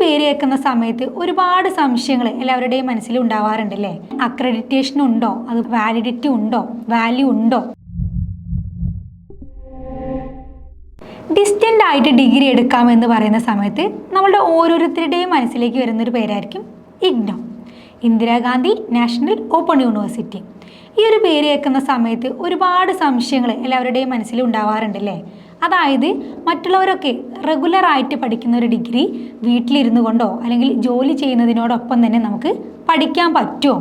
പേര് കേൾക്കുന്ന സമയത്ത് ഒരുപാട് സംശയങ്ങൾ എല്ലാവരുടെയും മനസ്സിൽ ഉണ്ടാവാറുണ്ടല്ലേ? അക്രഡിറ്റേഷൻ ഉണ്ടോ, അത് വാലിഡിറ്റി ഉണ്ടോ, വാല്യൂ ഉണ്ടോ? ഡിസ്റ്റൻ്റ് ആയിട്ട് ഡിഗ്രി എടുക്കാമെന്ന് പറയുന്ന സമയത്ത് നമ്മളുടെ ഓരോരുത്തരുടെയും മനസ്സിലേക്ക് വരുന്നൊരു പേരായിരിക്കും IGNOU, Indira Gandhi national open university. ഈ ഒരു പേര് കേൾക്കുന്ന സമയത്ത് ഒരുപാട് സംശയങ്ങൾ എല്ലാവരുടെയും മനസ്സിൽ ഉണ്ടാവാറുണ്ടല്ലേ? അതായത് മറ്റുള്ളവരൊക്കെ റെഗുലറായിട്ട് പഠിക്കുന്ന ഒരു ഡിഗ്രി വീട്ടിലിരുന്നു കൊണ്ടോ അല്ലെങ്കിൽ ജോലി ചെയ്യുന്നതിനോടൊപ്പം തന്നെ നമുക്ക് പഠിക്കാൻ പറ്റുമോ?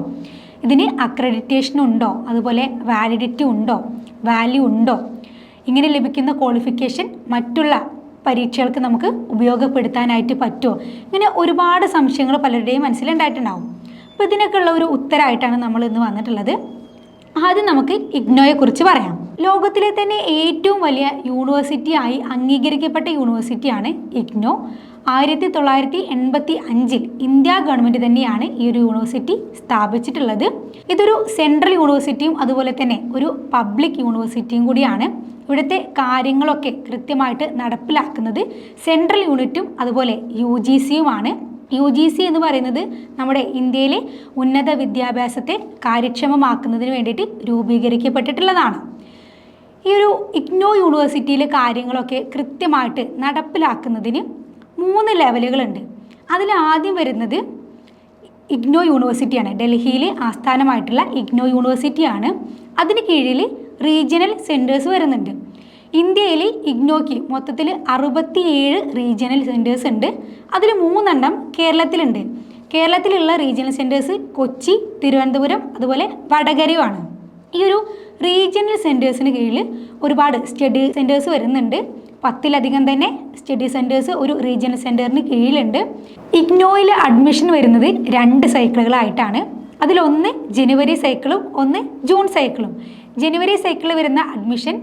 ഇതിന് അക്രഡിറ്റേഷൻ ഉണ്ടോ, അതുപോലെ വാലിഡിറ്റി ഉണ്ടോ, വാല്യൂ ഉണ്ടോ? ഇങ്ങനെ ലഭിക്കുന്ന ക്വാളിഫിക്കേഷൻ മറ്റുള്ള പരീക്ഷകൾക്ക് നമുക്ക് ഉപയോഗപ്പെടുത്താനായിട്ട് പറ്റുമോ? ഇങ്ങനെ ഒരുപാട് സംശയങ്ങൾ പലരുടെയും മനസ്സിലുണ്ടായിട്ടുണ്ടാവും. അപ്പോൾ ഇതിനൊക്കെ ഉള്ള ഒരു ഉത്തരമായിട്ടാണ് നമ്മൾ ഇന്ന് വന്നിട്ടുള്ളത്. ആദ്യം നമുക്ക് ഇഗ്നോയെക്കുറിച്ച് പറയാം. ലോകത്തിലെ തന്നെ ഏറ്റവും വലിയ യൂണിവേഴ്സിറ്റിയായി അംഗീകരിക്കപ്പെട്ട യൂണിവേഴ്സിറ്റിയാണ് ഇഗ്നോ. 1985 ഇന്ത്യ ഗവൺമെൻറ് തന്നെയാണ് ഈ ഒരു യൂണിവേഴ്സിറ്റി സ്ഥാപിച്ചിട്ടുള്ളത്. ഇതൊരു സെൻട്രൽ യൂണിവേഴ്സിറ്റിയും അതുപോലെ തന്നെ ഒരു പബ്ലിക് യൂണിവേഴ്സിറ്റിയും കൂടിയാണ്. ഇവിടുത്തെ കാര്യങ്ങളൊക്കെ കൃത്യമായിട്ട് നടപ്പിലാക്കുന്നത് സെൻട്രൽ യൂണിറ്റും അതുപോലെ UGCയുമാണ്. UGC എന്ന് പറയുന്നത് നമ്മുടെ ഇന്ത്യയിലെ ഉന്നത വിദ്യാഭ്യാസത്തെ കാര്യക്ഷമമാക്കുന്നതിന് വേണ്ടിയിട്ട് രൂപീകരിക്കപ്പെട്ടിട്ടുള്ളതാണ്. ഈ ഒരു ഇഗ്നോ യൂണിവേഴ്സിറ്റിയിലെ കാര്യങ്ങളൊക്കെ കൃത്യമായിട്ട് നടപ്പിലാക്കുന്നതിന് 3 ലെവലുകളുണ്ട്. അതിൽ ആദ്യം വരുന്നത് ഇഗ്നോ യൂണിവേഴ്സിറ്റിയാണ്. ഡൽഹിയിലെ ആസ്ഥാനമായിട്ടുള്ള ഇഗ്നോ യൂണിവേഴ്സിറ്റിയാണ്. അതിന് കീഴിൽ റീജിയണൽ സെൻറ്റേഴ്സ് വരുന്നുണ്ട്. ഇന്ത്യയിൽ ഇഗ്നോയ്ക്ക് മൊത്തത്തിൽ 67 റീജിയണൽ സെൻറ്റേഴ്സ് ഉണ്ട്. അതിൽ 3 കേരളത്തിലുണ്ട്. കേരളത്തിലുള്ള റീജിയണൽ സെൻറ്റേഴ്സ് കൊച്ചി, തിരുവനന്തപുരം, അതുപോലെ വടകരയുമാണ്. ഈ ഒരു റീജിയണൽ സെൻറ്റേഴ്സിന് കീഴിൽ ഒരുപാട് സ്റ്റഡി സെൻറ്റേഴ്സ് വരുന്നുണ്ട്. 10ലധികം തന്നെ സ്റ്റഡി സെൻറ്റേഴ്സ് ഒരു റീജിയണൽ സെൻറ്ററിന് കീഴിലുണ്ട്. ഇഗ്നോയിൽ അഡ്മിഷൻ വരുന്നത് 2 സൈക്കിളുകളായിട്ടാണ്. അതിലൊന്ന് ജനുവരി സൈക്കിളും ഒന്ന് ജൂൺ സൈക്കിളും. ജനുവരി സൈക്കിളിൽ വരുന്ന അഡ്മിഷൻ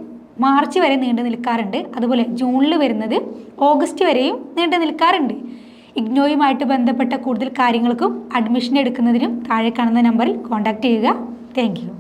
മാർച്ച് വരെ നീണ്ടു നിൽക്കാറുണ്ട്. അതുപോലെ ജൂണിൽ വരുന്നത് ഓഗസ്റ്റ് വരെയും നീണ്ടു നിൽക്കാറുണ്ട്. ഇഗ്നോയുമായിട്ട് ബന്ധപ്പെട്ട കൂടുതൽ കാര്യങ്ങൾക്കും അഡ്മിഷൻ എടുക്കുന്നതിനും താഴെ കാണുന്ന നമ്പറിൽ കോൺടാക്റ്റ് ചെയ്യുക. Thank you.